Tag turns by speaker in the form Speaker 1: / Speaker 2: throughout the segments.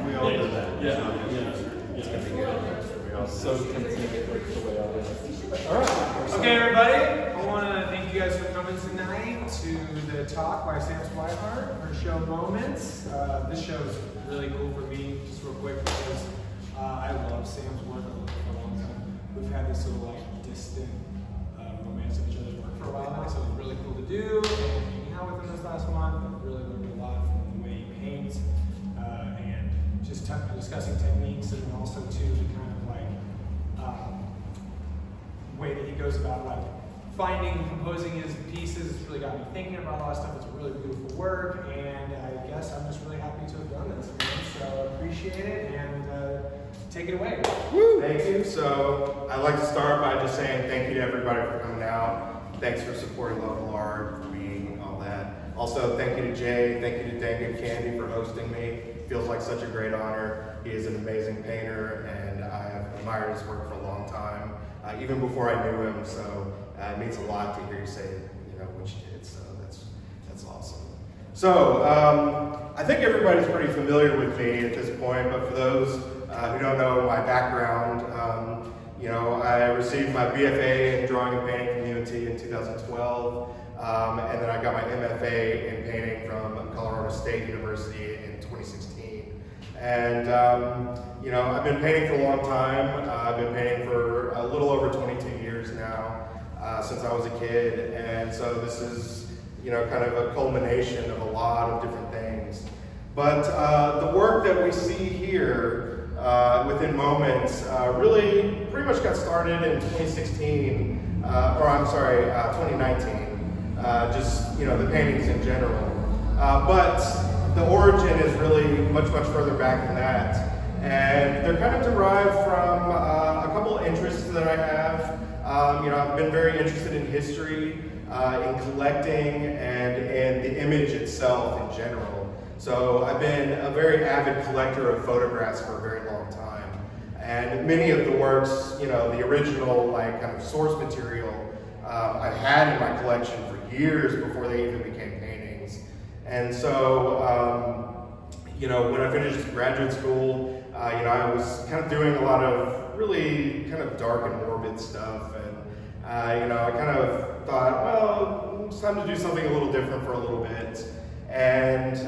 Speaker 1: We all do that.
Speaker 2: It's gonna be good. I'm so content with the way I live. All right.
Speaker 3: Okay, everybody. I want to thank you guys for coming tonight to the talk by Sam Swihart for show Moments. This show is really cool for me, just real quick, because I love Sam's work for a long time. We've had this little distant romance of each other's work for a while now, so it was really cool to do. And hanging out with him this last month, I've really learned a lot from the way he paints and just discussing techniques, and also too the kind of way that he goes about composing his pieces. It's really got me thinking about a lot of stuff. It's really beautiful work, and I guess I'm just really happy to have done this, man. So appreciate it, and take it away.
Speaker 4: Woo! Thank you. So I'd like to start by just saying thank you to everybody for coming out. Thanks for supporting local art, for me, all that. Also, thank you to Jay. Thank you to Dang Candy for hosting me. It feels like such a great honor. He is an amazing painter, and I have admired his work for a long time, even before I knew him. So it means a lot to hear you say, what you did. So that's awesome. So I think everybody's pretty familiar with me at this point, but for those who don't know my background, I received my BFA in drawing and painting from UNT in 2012, and then I got my MFA in painting from Colorado State University in 2016. And I've been painting for a long time. I've been painting for a little over 22 years now, since I was a kid, and so this is kind of a culmination of a lot of different things. But the work that we see here within Moments really pretty much got started in 2016, 2019, just the paintings in general. But the origin is really much further back than that, and they're kind of derived from a couple of interests that I have. I've been very interested in history, in collecting, and in the image itself in general. So I've been a very avid collector of photographs for a very long time. And many of the works, the original kind of source material, I've had in my collection for years before they even became paintings. And so, when I finished graduate school, I was kind of doing a lot of really kind of dark and morbid stuff. And, I kind of thought, well, it's time to do something a little different for a little bit. And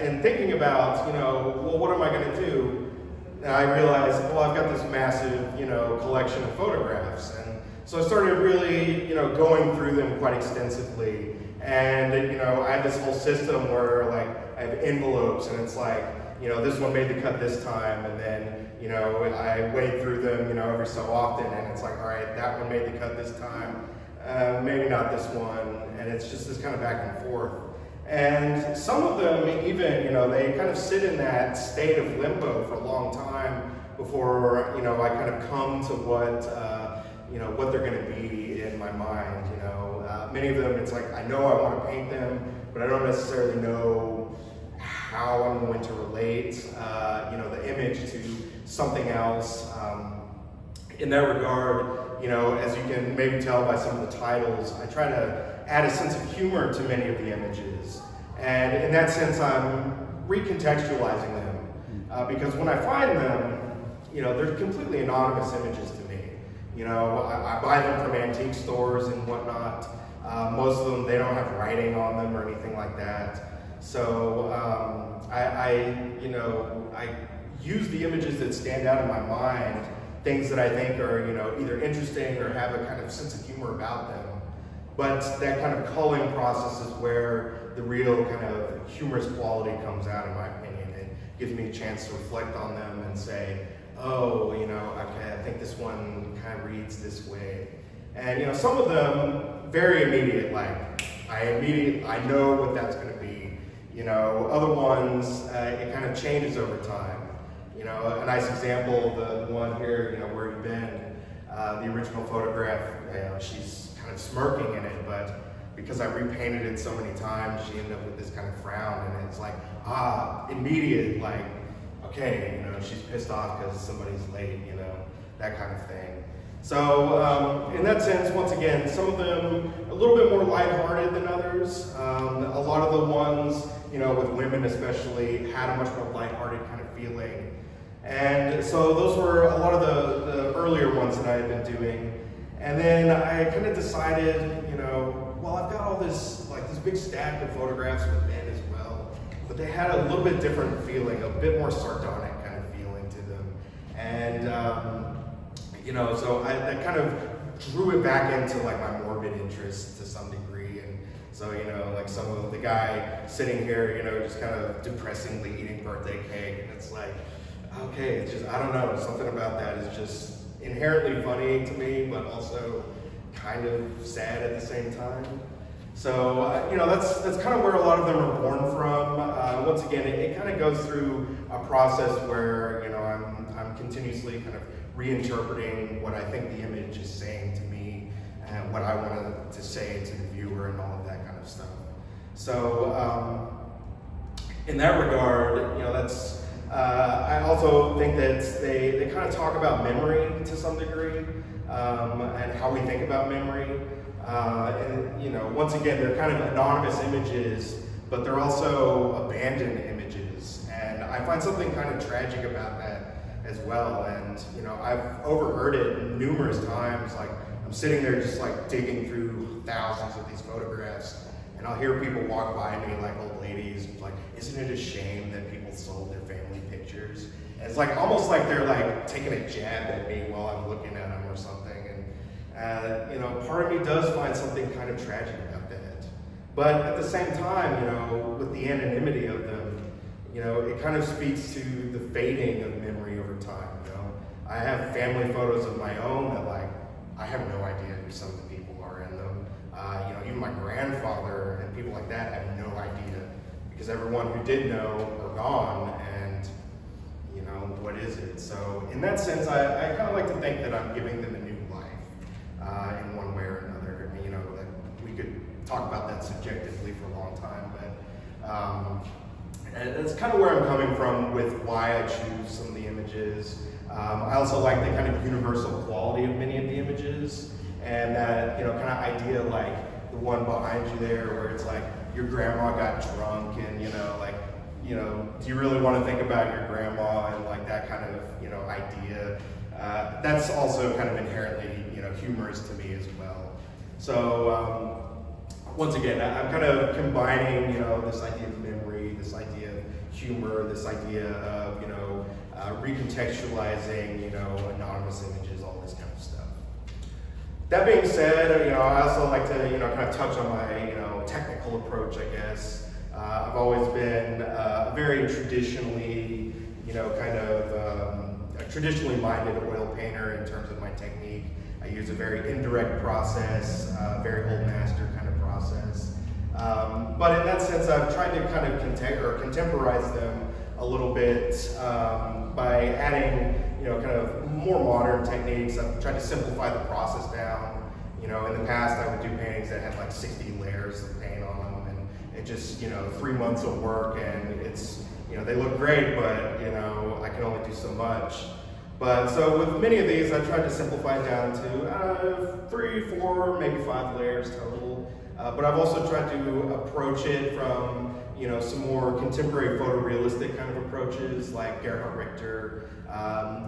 Speaker 4: in thinking about, well, what am I going to do? And I realized, well, I've got this massive, collection of photographs. And so I started really, going through them quite extensively. And, I have this whole system where, I have envelopes, and it's like, this one made the cut this time, and then, I wade through them, every so often, and it's like, all right, that one made the cut this time, maybe not this one, and it's just this kind of back and forth. And some of them even, they kind of sit in that state of limbo for a long time before, I kind of come to what they're going to be in my mind, Many of them, it's like, I know I want to paint them, but I don't necessarily know how I'm going to relate, the image to something else. In that regard, as you can maybe tell by some of the titles, I try to add a sense of humor to many of the images. And in that sense, I'm recontextualizing them. Because when I find them, they're completely anonymous images to me. I buy them from antique stores and whatnot. Most of them, they don't have writing on them or anything like that. So I use the images that stand out in my mind, things that I think are, either interesting or have a kind of sense of humor about them. But that kind of culling process is where the real kind of humorous quality comes out, in my opinion. It gives me a chance to reflect on them and say, oh, okay, I think this one kind of reads this way. And, some of them, very immediate, I know what that's going to be. Other ones, it kind of changes over time. A nice example, the one here, where you've been, the original photograph, she's kind of smirking in it, but because I repainted it so many times, she ended up with this kind of frown, and it's like, immediate, okay, she's pissed off because somebody's late, that kind of thing. So in that sense, once again, some of them a little bit more lighthearted than others. A lot of the ones, with women especially, had a much more lighthearted kind of feeling. And so those were a lot of the earlier ones that I had been doing. And then I kind of decided, you know, well, I've got all this, like this big stack of photographs with Ben as well, but they had a little bit different feeling, a bit more sardonic kind of feeling to them. And, you know, so that kind of drew it back into like my morbid interest to some degree. And so, you know, like some of the guy sitting here, you know, just kind of depressingly eating birthday cake. And it's like, okay, it's just, I don't know, something about that is just inherently funny to me, but also kind of sad at the same time. So, you know, that's kind of where a lot of them are born from. Once again, it kind of goes through a process where, you know, I'm continuously kind of reinterpreting what I think the image is saying to me and what I wanted to say to the viewer and all of that kind of stuff. So, in that regard, you know, that's, I also think that they kind of talk about memory to some degree, and how we think about memory. And, you know, once again, they're kind of anonymous images, but they're also abandoned images. And I find something kind of tragic about that as well. And, you know, I've overheard it numerous times. Like, I'm sitting there just like digging through thousands of these photographs, and I'll hear people walk by me, like old ladies, like, isn't it a shame that people sold their family pictures? And it's like almost like they're like taking a jab at me while I'm looking at them or something. And you know, part of me does find something kind of tragic about that. But at the same time, you know, with the anonymity of them, you know, it kind of speaks to the fading of memory over time. You know, I have family photos of my own that, like, I have no idea who some of the people are in them. You know, even my grandfather and people like that have no idea, because everyone who did know are gone, and, you know, what is it? So in that sense, I kind of like to think that I'm giving them a new life in one way or another. I mean, you know, that we could talk about that subjectively for a long time, but and that's kind of where I'm coming from with why I choose some of the images. I also like the kind of universal quality of many of the images, and that, you know, kind of idea like the one behind you there where it's like your grandma got drunk, and, you know, like, you know, do you really want to think about your grandma, and like that kind of, you know, idea. That's also kind of inherently, you know, humorous to me as well. So once again, I'm kind of combining, you know, this idea of memory, this idea of humor, this idea of, you know, recontextualizing, you know, anonymous images, all this kind of stuff. That being said, you know, I also like to, you know, kind of touch on my, you know, technical approach, I guess. I've always been a very traditionally, you know, kind of a traditionally minded oil painter in terms of my technique. I use a very indirect process, very old master kind of process. But in that sense, I've tried to kind of contemporize them a little bit by adding, you know, kind of more modern techniques. I've tried to simplify the process down. You know, in the past, I would do paintings that had like 60 layers of paint on them, and it just, you know, 3 months of work, and it's, you know, they look great, but, you know, I can only do so much. But so with many of these, I tried to simplify it down to 3, 4, maybe 5 layers total. But I've also tried to approach it from, you know, some more contemporary photorealistic kind of approaches like Gerhard Richter.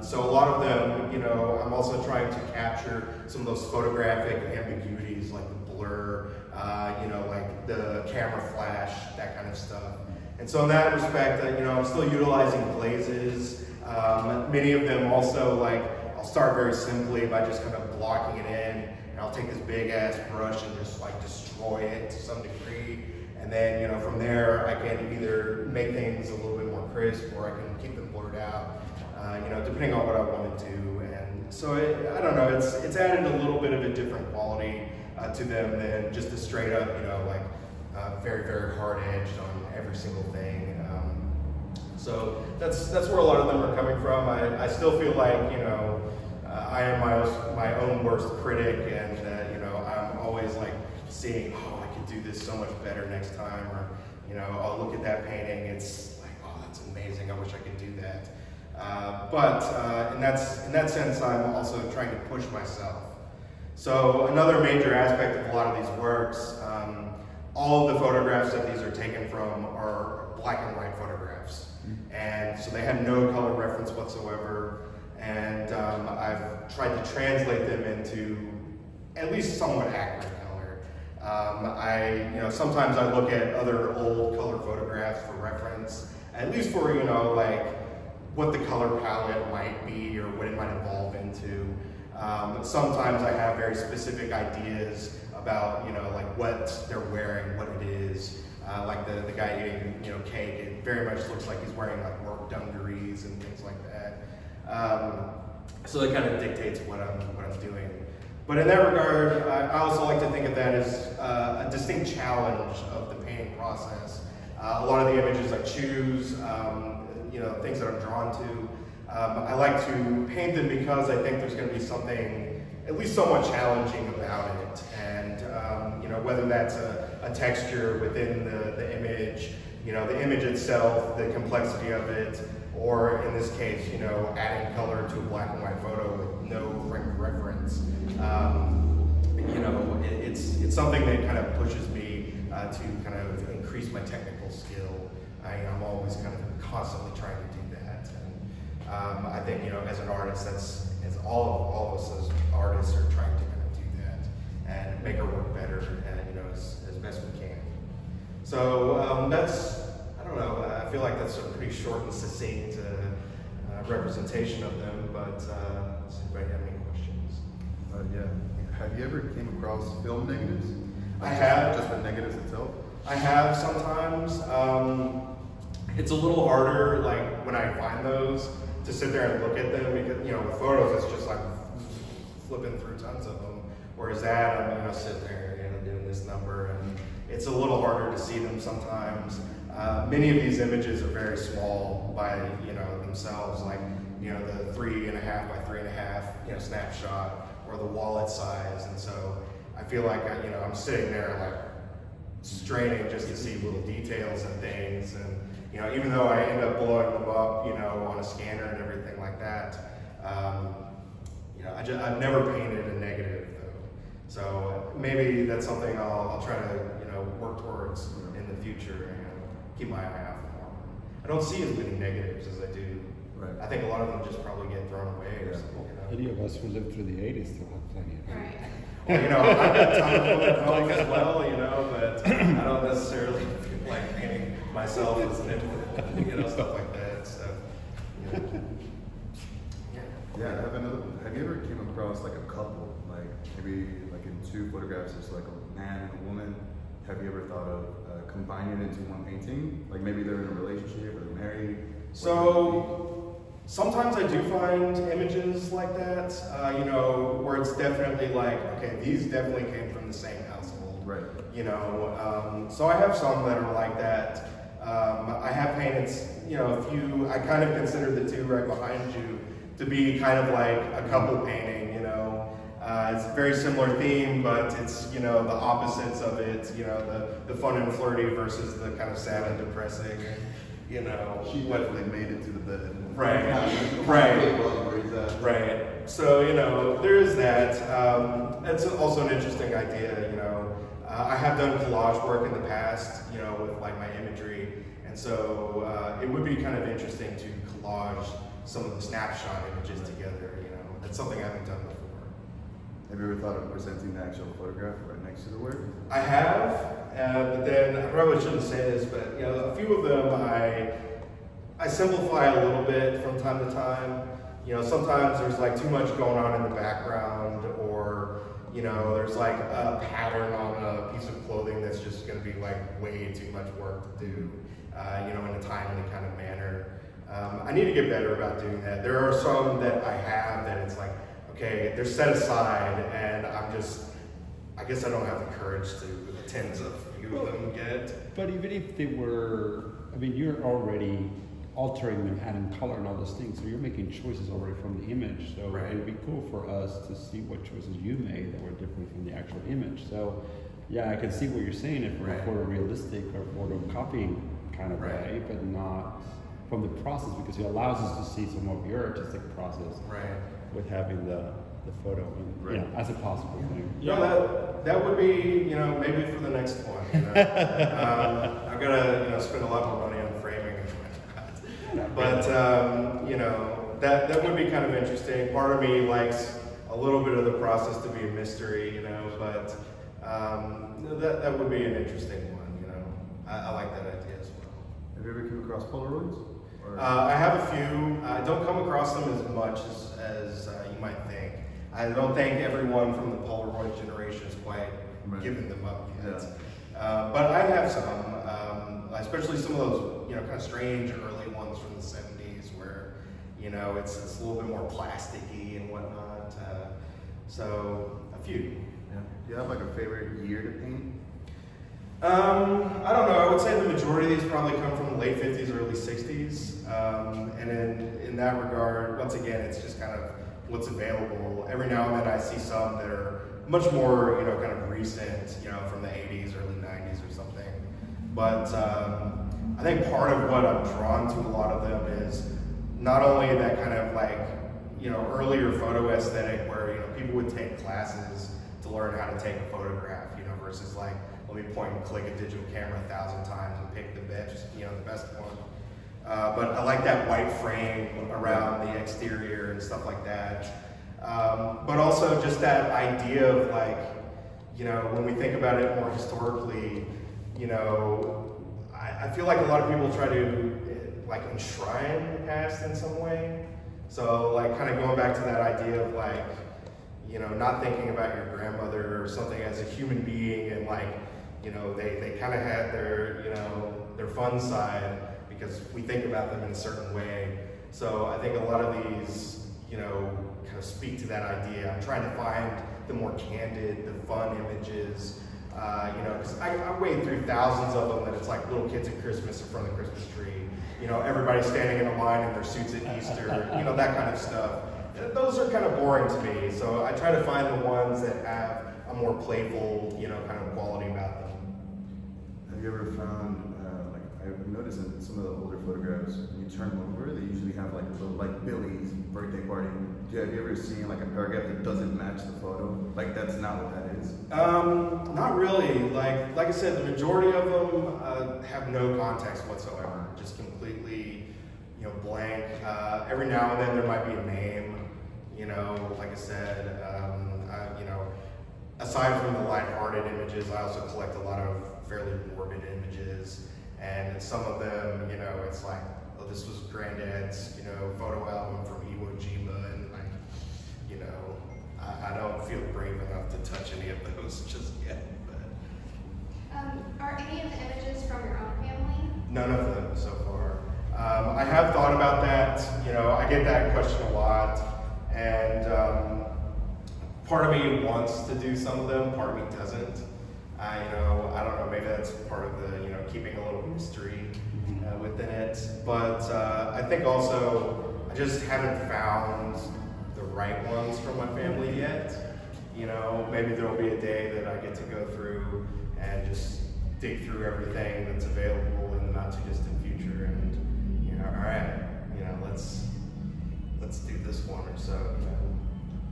Speaker 4: So a lot of them, you know, I'm also trying to capture some of those photographic ambiguities like the blur, you know, like the camera flash, that kind of stuff. And so in that respect, you know, I'm still utilizing glazes. Many of them also, like, I'll start very simply by just kind of blocking it in, and I'll take this big ass brush and just like destroy it to some degree. And then, you know, from there, I can either make things a little bit more crisp, or I can keep them blurred out, you know, depending on what I want to do. And so I don't know, it's added a little bit of a different quality to them than just a straight up, you know, like very, very hard edged on every single thing. So that's where a lot of them are coming from. I still feel like, you know, I am my own worst critic, and you know, I'm always like seeing, oh, I could do this so much better next time, or, you know, I'll look at that painting, it's like, oh, that's amazing, I wish I could do that. But in that sense, I'm also trying to push myself. So another major aspect of a lot of these works, all of the photographs that these are taken from are black and white photographs. And so they had no color reference whatsoever. And I've tried to translate them into at least somewhat accurate color. Sometimes I look at other old color photographs for reference, at least for, like what the color palette might be or what it might evolve into. Sometimes I have very specific ideas about, like what they're wearing, what it is. Like the guy eating, cake, it very much looks like he's wearing like work dungarees and things like that. So that kind of dictates what I'm doing. But in that regard, I also like to think of that as a distinct challenge of the painting process. A lot of the images I choose, things that I'm drawn to, I like to paint them because I think there's going to be something at least somewhat challenging about it. And whether that's a texture within the image, the image itself, the complexity of it, or in this case, adding color to a black and white photo with no frame of reference. It's something that kind of pushes me to kind of increase my technical skill. I'm always kind of constantly trying to do that. And I think, as an artist, as all of us as artists are trying to kind of do that and make our work better and, as best we can. So that's, I don't know, I feel like that's a pretty short and succinct representation of them, but does anybody have any questions?
Speaker 1: Yeah. Have you ever came across film negatives?
Speaker 4: I have.
Speaker 1: Just the negatives itself?
Speaker 4: I have sometimes. It's a little harder, like, when I find those, to sit there and look at them, because, with photos, it's just like flipping through tons of them. Whereas that, I'm, sitting there, doing this number, and it's a little harder to see them sometimes. Many of these images are very small by, themselves, like, the 3.5 by 3.5, snapshot, or the wallet size. And so I feel like, I'm sitting there, like, straining just to see little details and things. And, even though I end up blowing them up, on a scanner and everything like that, I've never painted a negative, though. So maybe that's something I'll try to, work towards in the future and keep my eye out for. I don't see as many negatives as I do.
Speaker 1: Right.
Speaker 4: I think a lot of them just probably get thrown away or something.
Speaker 5: Any of us who lived through the 80s still have plenty of them.
Speaker 6: Right.
Speaker 4: Well, I've got tons of them at home as well, but I don't necessarily feel like painting myself as an infant, stuff like that. So,
Speaker 1: Yeah, I have another one. Have you ever came across like a couple, like maybe like in two photographs, it's like a man and a woman? Have you ever thought of combining it into one painting? Like maybe they're in a relationship or they're married?
Speaker 4: So sometimes I do find images like that, where it's definitely like, okay, these definitely came from the same household.
Speaker 1: Right.
Speaker 4: So I have some that are like that. I have painted, a few. I kind of consider the two right behind you to be kind of like a couple painting, it's a very similar theme, but it's, the opposites of it, the fun and flirty versus the kind of sad and depressing,
Speaker 1: She definitely made it to the bed.
Speaker 4: Right. So, there is that. It's also an interesting idea, I have done collage work in the past, with like my imagery, and so it would be kind of interesting to collage some of the snapshot images together, That's something I haven't done before.
Speaker 1: Have you ever thought of presenting the actual photograph right next to the work?
Speaker 4: I have, but then I probably shouldn't say this, but a few of them I simplify a little bit from time to time. Sometimes there's like too much going on in the background, or there's like a pattern on a piece of clothing that's just going to be like way too much work to do, in a timely kind of manner. I need to get better about doing that. There are some that I have that it's like, okay, they're set aside, and I guess I don't have the courage to attend to a few of them yet.
Speaker 5: But even if they were, you're already altering them, adding color and all those things, so you're making choices already from the image. So
Speaker 4: right.
Speaker 5: It would be cool for us to see what choices you made that were different from the actual image. So yeah, I can see what you're saying if we're photorealistic or photocopying kind of way, but not from the process, because it allows us to see some of your artistic process with having the photo and, as a possible thing.
Speaker 4: That would be, maybe for the next one. I've got to, spend a lot more money on framing and But you know, that would be kind of interesting. Part of me likes a little bit of the process to be a mystery, you know, but that would be an interesting one, you know. I like that idea as well.
Speaker 1: Have you ever come across Polaroids?
Speaker 4: I have a few. I don't come across them as much as you might think. I don't think everyone from the Polaroid generation is quite given them up yet. Yeah. But I have some, especially some of those, you know, kind of strange early ones from the 70s where, you know, it's a little bit more plasticky and whatnot. So, a few.
Speaker 1: Yeah. Do you have like a favorite year to paint?
Speaker 4: I don't know. I would say the majority of these probably come from the late 50s, early 60s. And in that regard, once again, it's just kind of what's available. Every now and then I see some that are much more, you know, kind of recent, you know, from the 80s, early 90s or something. But I think part of what I'm drawn to a lot of them is not only that kind of like, you know, earlier photo aesthetic where, you know, people would take classes to learn how to take a photograph, you know, versus like, let me point and click a digital camera 1,000 times and pick the best, you know, the best one. But I like that white frame around the exterior and stuff like that. But also just that idea of like, you know, when we think about it more historically, you know, I feel like a lot of people try to like enshrine the past in some way. So like kind of going back to that idea of like, you know, not thinking about your grandmother or something as a human being and like, you know, they kind of had their, you know, their fun side because we think about them in a certain way. So I think a lot of these, you know, kind of speak to that idea. I'm trying to find the more candid, the fun images, you know, because I wade through thousands of them that it's like little kids at Christmas in front of the Christmas tree. You know, everybody standing in a line in their suits at Easter, you know, that kind of stuff. Those are kind of boring to me. So I try to find the ones that have a more playful, you know, kind of quality about them.
Speaker 1: Have you ever found, like I've noticed in some of the older photographs, when you turn them over, they usually have like a little, like Billy's birthday party. Have you ever seen like a paragraph that doesn't match the photo? Like that's not what that is?
Speaker 4: Not really. Like I said, the majority of them have no context whatsoever. Just completely, you know, blank. Every now and then there might be a name, you know, like I said, you know, aside from the lighthearted images, I also collect a lot of fairly morbid images. And some of them, you know, it's like, oh, this was Granddad's, you know, photo album from Iwo Jima, and like, you know, I don't feel brave enough to touch any of those just yet. But
Speaker 6: are any of the images from your own family?
Speaker 4: None of them so far. I have thought about that. You know, I get that question a lot, and part of me wants to do some of them, part of me doesn't. I don't know, maybe that's part of the, you know, keeping a little mystery within it. But I think also, I just haven't found the right ones from my family yet. You know, maybe there'll be a day that I get to go through and just dig through everything that's available in the not too distant future and, you know, all right, you know, let's do this one or so,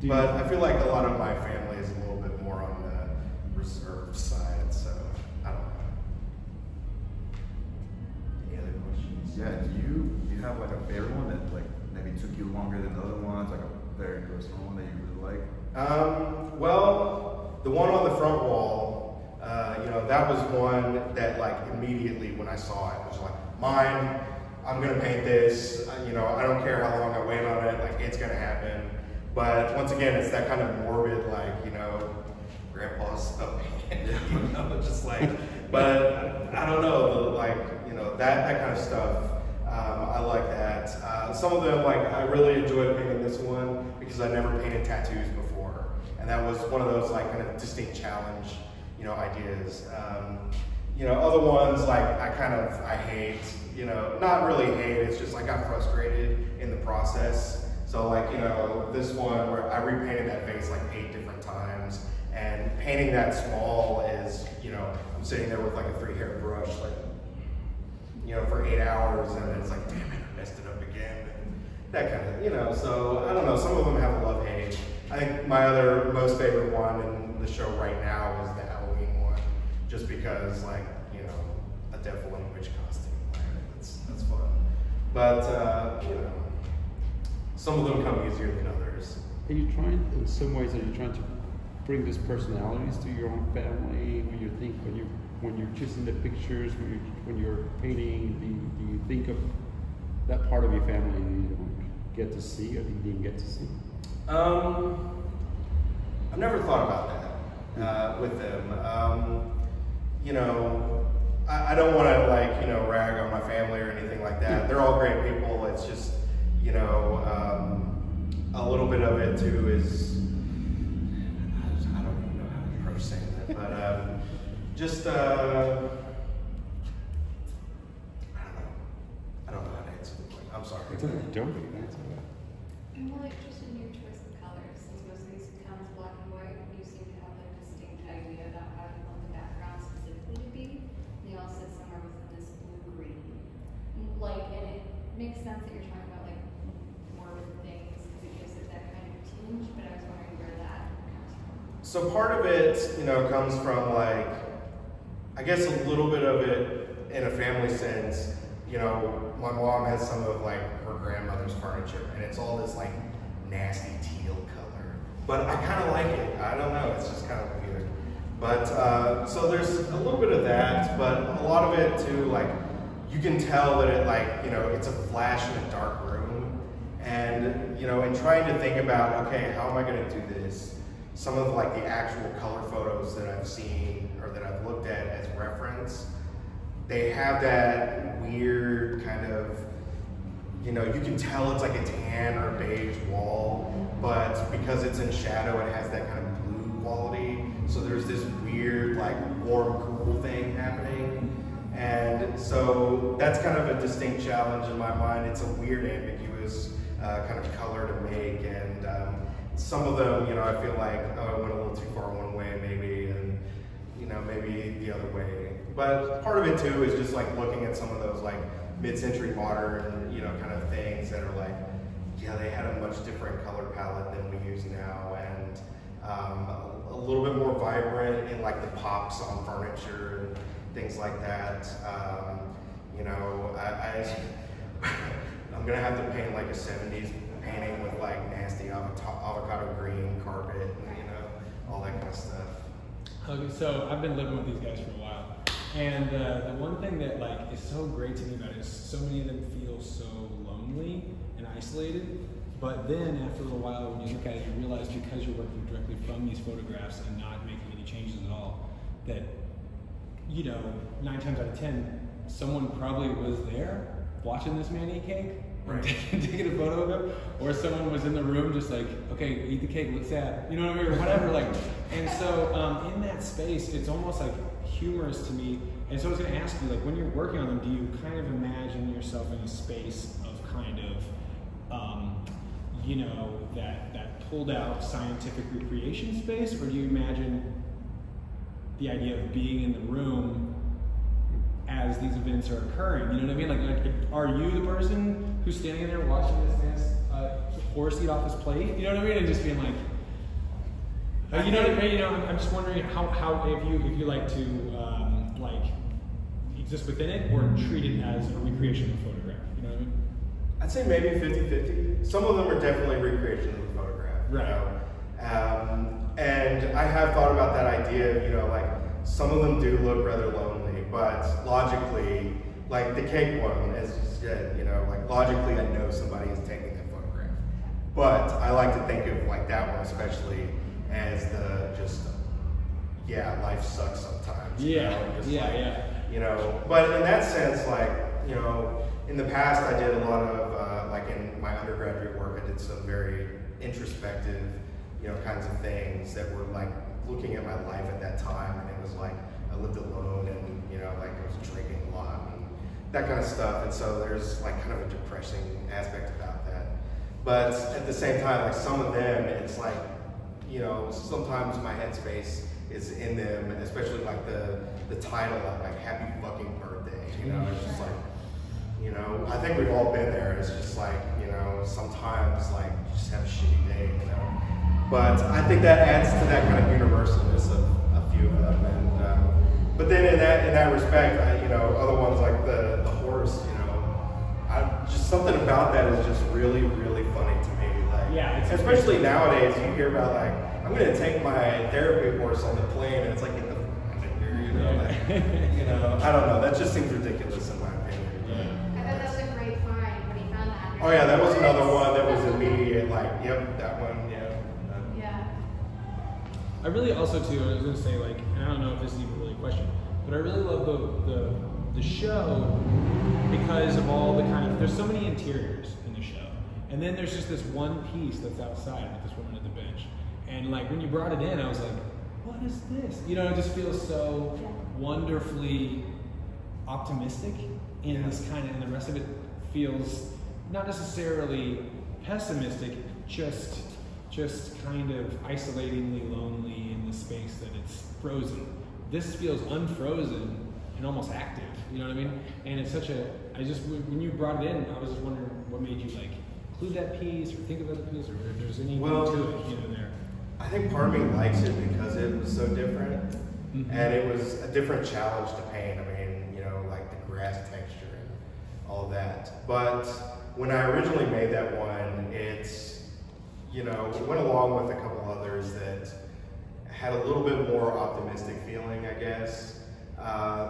Speaker 4: you know. But I feel like a lot of my family is a little bit more on the reserved side, so I don't know. Any other questions?
Speaker 1: Yeah, do you have like a favorite one that like maybe took you longer than the other ones, like a very personal one that you really like?
Speaker 4: Well, the one on the front wall, you know, that was one that like immediately when I saw it was like, mine, I'm gonna paint this, you know, I don't care how long I wait on it, like it's gonna happen. But once again, it's that kind of morbid, like, you know, grandpa's up, you know, just like, but I don't know, like, you know, that kind of stuff. I like that. Some of them, like, I really enjoyed painting this one because I never painted tattoos before. And that was one of those, like, kind of distinct challenge, you know, ideas. You know, other ones, like, I hate, you know, not really hate, it's just, like, I got frustrated in the process. So, like, you know, this one where I repainted that face, like, 8 different times. And painting that small is, you know, I'm sitting there with, like, a 3-hair brush, like, you know, for 8 hours, and it's like, damn it, I messed it up again, and that kind of, you know, so, I don't know, some of them have a love-hate. I think my other most favorite one in the show right now is the Halloween one, just because, like, you know, a devil in a witch costume, like, that's fun. But, you know, some of them come easier than others.
Speaker 5: Are you trying, in some ways, are you trying to bring these personalities to your own family when you think, when you're choosing the pictures, when you're painting, do you think of that part of your family you don't get to see or you didn't get to see?
Speaker 4: I've never thought about that with them. You know, I don't want to, like, you know, rag on my family or anything like that. They're all great people. It's just, you know, a little bit of it too is, I don't even know how to approach saying that, but just, I don't know how to answer the question. I'm sorry.
Speaker 5: Don't be, that's okay.
Speaker 7: I'm really interested in your choice of colors, since most of these towns black and white. You seem to have a distinct idea about how you want the background specifically to be. And you all sit somewhere within this blue-green. Like, and it makes sense that you're talking about, like, morbid things, because it gives it that kind of tinge, but I was wondering where that comes from.
Speaker 4: So part of it, you know, comes from, like, I guess a little bit of it in a family sense. You know, my mom has some of, like, her grandmother's furniture, and it's all this, like, nasty teal color. But I kind of like it. I don't know. It's just kind of weird. But, so there's a little bit of that, but a lot of it, too, like, you can tell that it, like, you know, it's a flash in a dark room. And, you know, in trying to think about, okay, how am I going to do this? Some of, like, the actual color photos that I've seen or that I've looked at as reference, they have that weird kind of, you know, you can tell it's like a tan or beige wall, but because it's in shadow, it has that kind of blue quality. So there's this weird, like, warm, cool thing happening. And so that's kind of a distinct challenge in my mind. It's a weird, ambiguous kind of color to make. And some of them, you know, I feel like, oh, I went a little too far one way maybe, and, you know, maybe the other way. But part of it too is just like looking at some of those like mid-century modern, you know, kind of things that are like, yeah, they had a much different color palette than we use now, and a little bit more vibrant in like the pops on furniture and things like that. You know, I'm gonna have to paint like a 70s painting with like nasty avocado green carpet and, you know, all that kind of stuff.
Speaker 3: Okay, so I've been living with these guys for a while, and the one thing that like is so great to me about it is so many of them feel so lonely and isolated. But then after a little while, when you look at it, you realize because you're working directly from these photographs and not making any changes at all, that, you know, 9 times out of 10, someone probably was there watching this man eat cake. Right. Taking a photo of him, or someone was in the room just like, okay, eat the cake, look sad, you know what I mean, or whatever. Like, and so in that space, it's almost like humorous to me. And so I was going to ask you, like, when you're working on them, do you kind of imagine yourself in a space of kind of, you know, that pulled out scientific recreation space, or do you imagine the idea of being in the room as these events are occurring? You know what I mean? Like, are you the person who's standing there watching this man's horse eat off his plate? You know what I mean? And just being like, you know what I mean? You know, I'm just wondering how if you like to like exist within it or treat it as a recreation of a photograph. You know what I mean?
Speaker 4: I'd say maybe 50-50. Some of them are definitely recreations of the photograph.
Speaker 3: Right.
Speaker 4: You know? And I have thought about that idea of, you know, like, some of them do look rather lonely, but logically, like the cake one, as you said, you know, like logically I know somebody is taking that photograph. But I like to think of like that one especially as the just, yeah, life sucks sometimes.
Speaker 3: Yeah,
Speaker 4: you know, just
Speaker 3: yeah,
Speaker 4: like,
Speaker 3: yeah.
Speaker 4: You know, but in that sense, like, you know, in the past I did a lot of, like in my undergraduate work, I did some very introspective, you know, kinds of things that were like looking at my life at that time, and it was like I lived alone, and, you know, like I was drinking a lot and that kind of stuff, and so there's like kind of a depressing aspect about that. But at the same time, like some of them, it's like, you know, sometimes my headspace is in them, especially like the title of like "Happy Fucking Birthday." You know, it's just like, you know, I think we've all been there. It's just like, you know, sometimes like you just have a shitty day, you know. But I think that adds to that kind of universalness of a few of them. And but then in that respect, you know, other ones like the horse, you know, I just something about that is just really, really funny to me. Like,
Speaker 3: Yeah,
Speaker 4: especially nowadays, you hear about like, I'm going to take my therapy course on the plane, and it's like, get the fuck out of here, you know? Like, you know, I don't know. That just seems ridiculous in my opinion.
Speaker 6: I thought that was a great find when he found that.
Speaker 4: Oh yeah, that was another one that was immediate. Like, yep, that one. Yeah.
Speaker 6: Yeah.
Speaker 3: I really also too, I was gonna say like, and I don't know if this is even really a question, but I really love the show because of all the kind of, there's so many interiors in the show. And then there's just this one piece that's outside with this woman at the bench. And like when you brought it in, I was like, what is this? You know, it just feels so wonderfully optimistic in this kind of, and the rest of it feels not necessarily pessimistic, just kind of isolatingly lonely in the space that it's frozen. This feels unfrozen and almost active, you know what I mean? And it's such a, when you brought it in, I was just wondering what made you like include that piece or think about the piece, or if there's anything to it, you know, there.
Speaker 4: I think part of me likes it because it was so different, and it was a different challenge to paint. I mean, you know, like the grass texture and all that. But when I originally made that one, it's, you know, it went along with a couple others that had a little bit more optimistic feeling, I guess.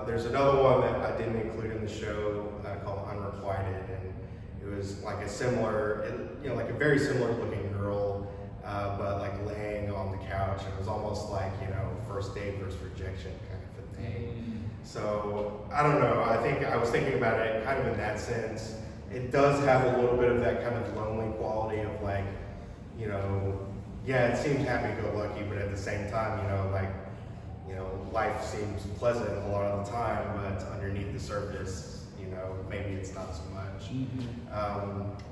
Speaker 4: There's another one that I didn't include in the show called Unrequited, and it was like a similar, you know, like a very similar looking girl, but like laying on the couch. It was almost like, you know, first date versus rejection kind of a thing. So I don't know. I think I was thinking about it kind of in that sense. It does have a little bit of that kind of lonely quality of like, you know, yeah, it seems happy-go-lucky, but at the same time, you know, like, you know, life seems pleasant a lot of the time, but underneath the surface, you know, maybe it's not so much.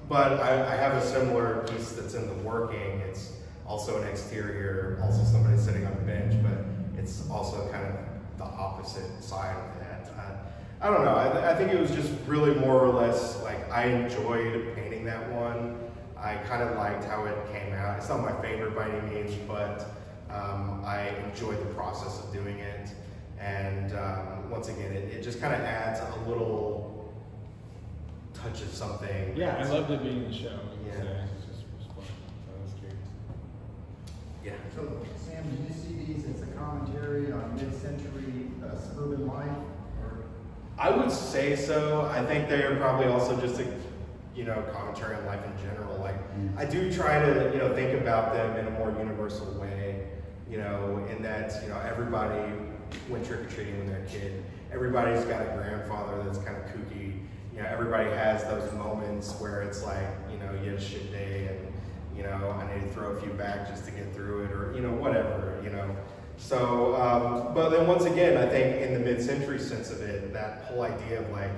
Speaker 4: But I have a similar piece that's in the working. It's also an exterior, also somebody sitting on a bench, but it's also kind of the opposite side of that. I don't know. I think it was just really more or less like I enjoyed painting that one. I kind of liked how it came out. It's not my favorite by any means, but I enjoyed the process of doing it. And once again, it just kind of adds a little touch of something.
Speaker 3: Yeah, I loved it being in the show.
Speaker 4: Yeah.
Speaker 3: It's just was fun. So I was curious.
Speaker 4: Yeah.
Speaker 8: So, Sam, did you see these as a commentary on mid-century suburban life? Or?
Speaker 4: I would say so. I think they are probably also just a, you know, commentary on life in general. Like, I do try to, you know, think about them in a more universal way, you know, in that, you know, everybody went trick-or-treating when they're a kid. Everybody's got a grandfather that's kind of kooky. You know, everybody has those moments where it's like, you know, you had a shit day and, you know, I need to throw a few back just to get through it, or, you know, whatever, you know. So, but then once again, I think in the mid-century sense of it, that whole idea of like,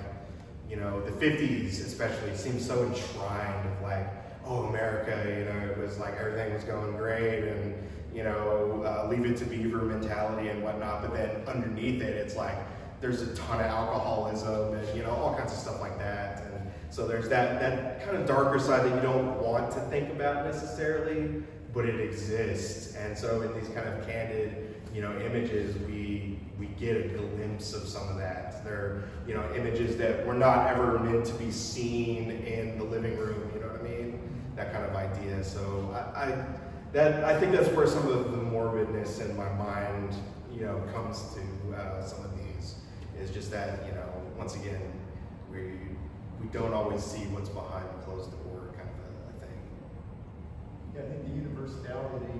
Speaker 4: you know, the 50s especially seems so enshrined of like, oh, America, you know, it was like everything was going great and, you know, leave it to Beaver mentality and whatnot. But then underneath it, it's like there's a ton of alcoholism and, you know, all kinds of stuff like that. And so there's that kind of darker side that you don't want to think about necessarily, but it exists. And so in these kind of candid, you know, images, we get a glimpse of some of that. They're, you know, images that were not ever meant to be seen in the living room, you know what I mean? That kind of idea. So I think that's where some of the morbidness in my mind, you know, comes to some of these, is just that, you know, once again, we don't always see what's behind the closed door kind of a thing.
Speaker 8: Yeah, I think the universality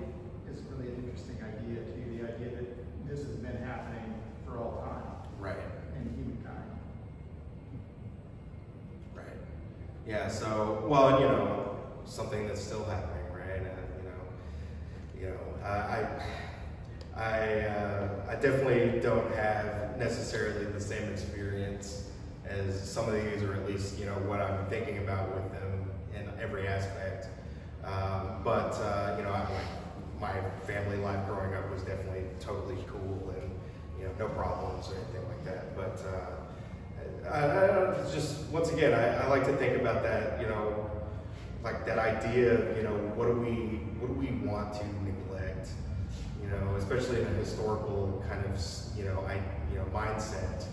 Speaker 8: is really an interesting idea too. The idea that this has been happening for all time.
Speaker 4: Right.
Speaker 8: In humankind.
Speaker 4: Right. Yeah. So, well, you know, something that's still happening, right? I definitely don't have necessarily the same experience as some of these, or at least, you know, what I'm thinking about with them in every aspect. But you know, my family life growing up was definitely totally cool, and, you know, no problems or anything like that. But I just, once again, I like to think about that, you know, like that idea of, you know, what do we want to neglect, you know, especially in a historical kind of, you know, mindset.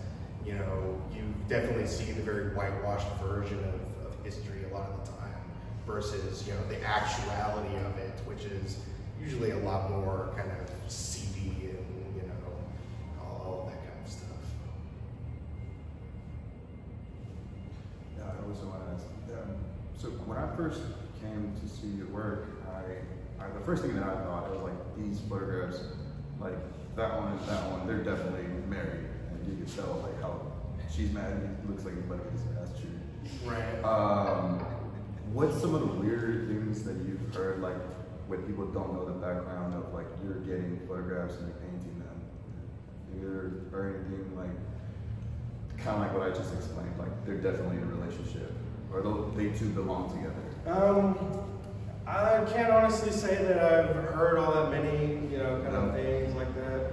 Speaker 4: You know, you definitely see the very whitewashed version of history a lot of the time versus, you know, the actuality of it, which is usually a lot more kind of seedy and, you know, all that kind of stuff.
Speaker 1: Yeah, I also want to ask, so when I first came to see your work, the first thing that I thought was like these photographs, like that one and that one, they're definitely married, and you can tell like how she's mad. He looks like he's about to get his ass chewed.
Speaker 4: Right.
Speaker 1: What's some of the weird things that you've heard, like when people don't know the background of like you're getting photographs and you're painting them? Or anything like kind of like what I just explained, like they're definitely in a relationship, or they two belong together.
Speaker 4: I can't honestly say that I've heard all that many, you know, kind of things like that.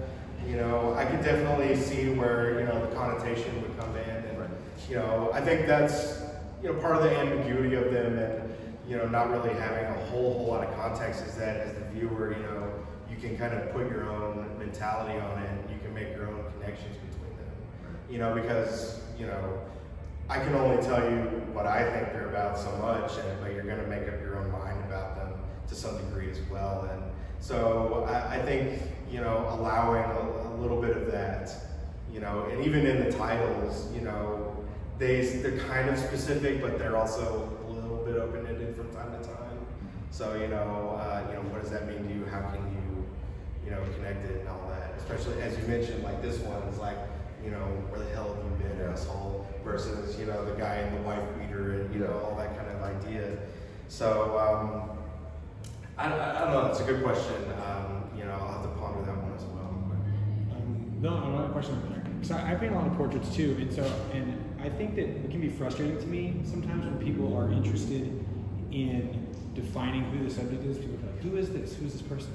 Speaker 4: You know, I could definitely see where, you know, the connotation would come in, and you know, I think that's, you know, part of the ambiguity of them, and you know, not really having a whole lot of context is that as the viewer, you know, you can kind of put your own mentality on it, and you can make your own connections between them. You know, because, you know, I can only tell you what I think they're about so much, but you're going to make up your own mind about them to some degree as well. And so I think, you know, allowing a little bit of that, you know, and even in the titles, you know, they're kind of specific, but they're also a little bit open-ended from time to time. So, you know, what does that mean to you? How can you, you know, connect it and all that? Especially as you mentioned, like this one is like, you know, where the hell have you been, asshole? Versus, you know, the guy in the wife beater and, you know, all that kind of idea. So, I don't know, it's a good question. You know, I'll have to ponder that one as well.
Speaker 3: No, another question. So I paint a lot of portraits too, and I think that it can be frustrating to me sometimes when people are interested in defining who the subject is. People are like, who is this? Who's this person?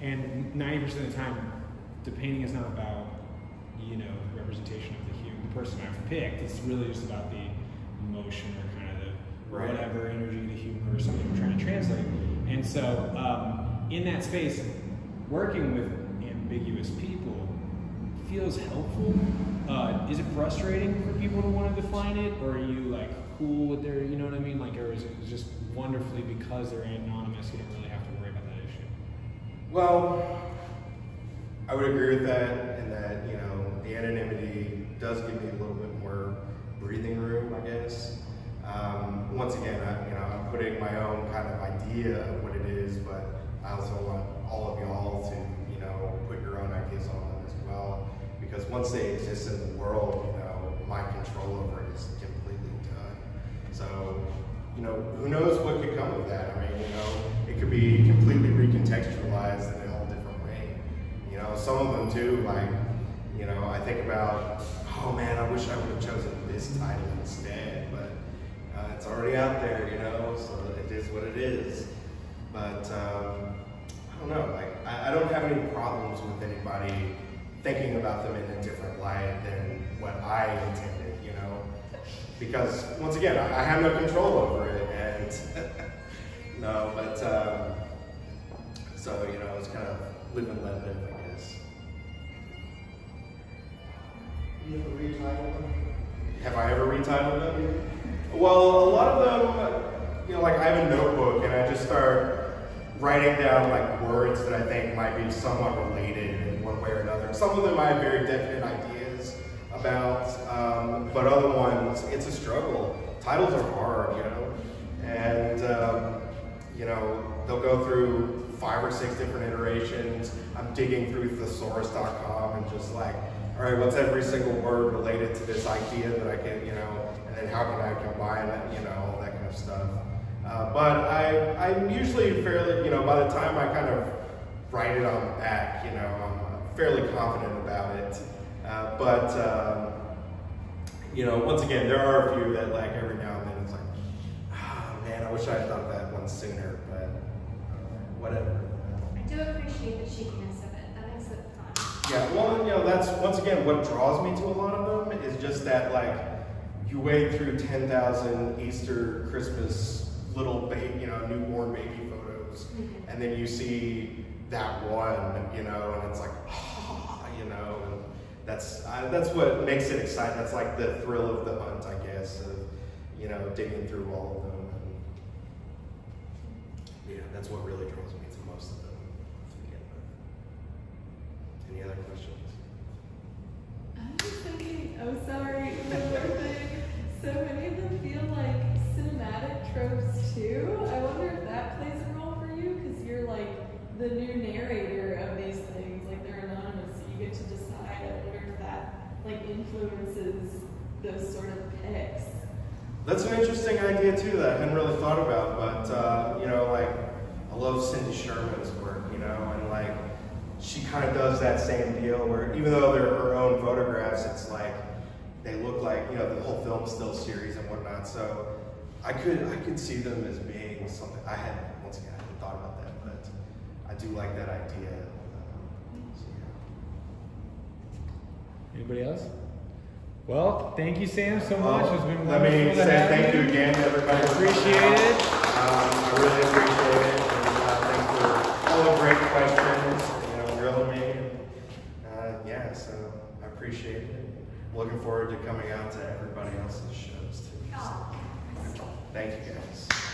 Speaker 3: And 90% of the time, the painting is not about, you know, representation of the person I've picked. It's really just about the emotion or kind of the whatever energy, the humor, or something I'm trying to translate. And so, in that space, working with ambiguous people feels helpful. Is it frustrating for people to want to define it, or are you like cool with their, you know what I mean? Like, or is it just wonderfully because they're anonymous, you don't really have to worry about that issue?
Speaker 4: Well, I would agree with that, in that, you know, the anonymity does give me a little bit more breathing room, I guess. Once again, I'm putting my own kind of idea of what it is, but I also want all of y'all to, you know, put your own ideas on them as well. Because once they exist in the world, you know, my control over it is completely done. So, you know, who knows what could come of that? I mean, you know, it could be completely recontextualized in a whole different way. You know, some of them too, like, you know, I think about, oh man, I wish I would have chosen this title instead, but it's already out there, you know, so it is what it is. But I don't know, like, I don't have any problems with anybody thinking about them in a different light than what I intended, you know, because once again, I have no control over it, and no, but so, you know, it's kind of live and let live, I guess.
Speaker 8: You ever retitled them?
Speaker 4: Have I ever retitled them? Well, a lot of them, you know, like I have a notebook and I just start writing down like words that I think might be somewhat related in one way or another. Some of them I have very definite ideas about, but other ones, it's a struggle. Titles are hard, you know, and, you know, they'll go through 5 or 6 different iterations. I'm digging through thesaurus.com and just like, all right, what's every single word related to this idea that I can, you know, and then how can I combine it, you know, all that kind of stuff. But I'm usually fairly, you know, by the time I kind of write it on the back, you know, I'm fairly confident about it. You know, once again, there are a few that like every now and then it's like, oh man, I wish I had thought of that one sooner, but whatever.
Speaker 6: I do appreciate the cheekiness of it. That makes it fun.
Speaker 4: Yeah, well, you know, that's once again what draws me to a lot of them is just that, like, you wade through 10,000 Easter, Christmas, little baby, you know, newborn baby photos, and then you see that one, you know, and it's like, oh, you know, and that's what makes it exciting. That's like the thrill of the hunt, I guess, of, you know, digging through all of them. And yeah, that's what really draws me to most of them to begin with. Any other questions?
Speaker 9: I'm just thinking, oh sorry, one more thing. So many of them feel like cinematic tropes too. I wonder if that plays a role for you, because you're like the new narrator of these things, like they're anonymous, so you get to decide. I wonder if that like influences those sort of picks.
Speaker 4: That's an interesting idea too that I hadn't really thought about, but you know, like I love Cindy Sherman's work, you know, and like she kind of does that same deal where even though they're her own photographs, it's like they look like, you know, the whole film still series and whatnot. So I could see them as being something. I hadn't thought about that, but I do like that idea. So, yeah.
Speaker 3: Anybody else? Well, thank you, Sam, so much. It's been
Speaker 4: let me
Speaker 3: wonderful to
Speaker 4: say
Speaker 3: have
Speaker 4: thank you again, everybody.
Speaker 3: I appreciate it.
Speaker 4: I really appreciate it. And thanks for all the great questions, you know, grilling me. And yeah, so I appreciate it. Looking forward to coming out to everybody else's shows too. So, thank you guys.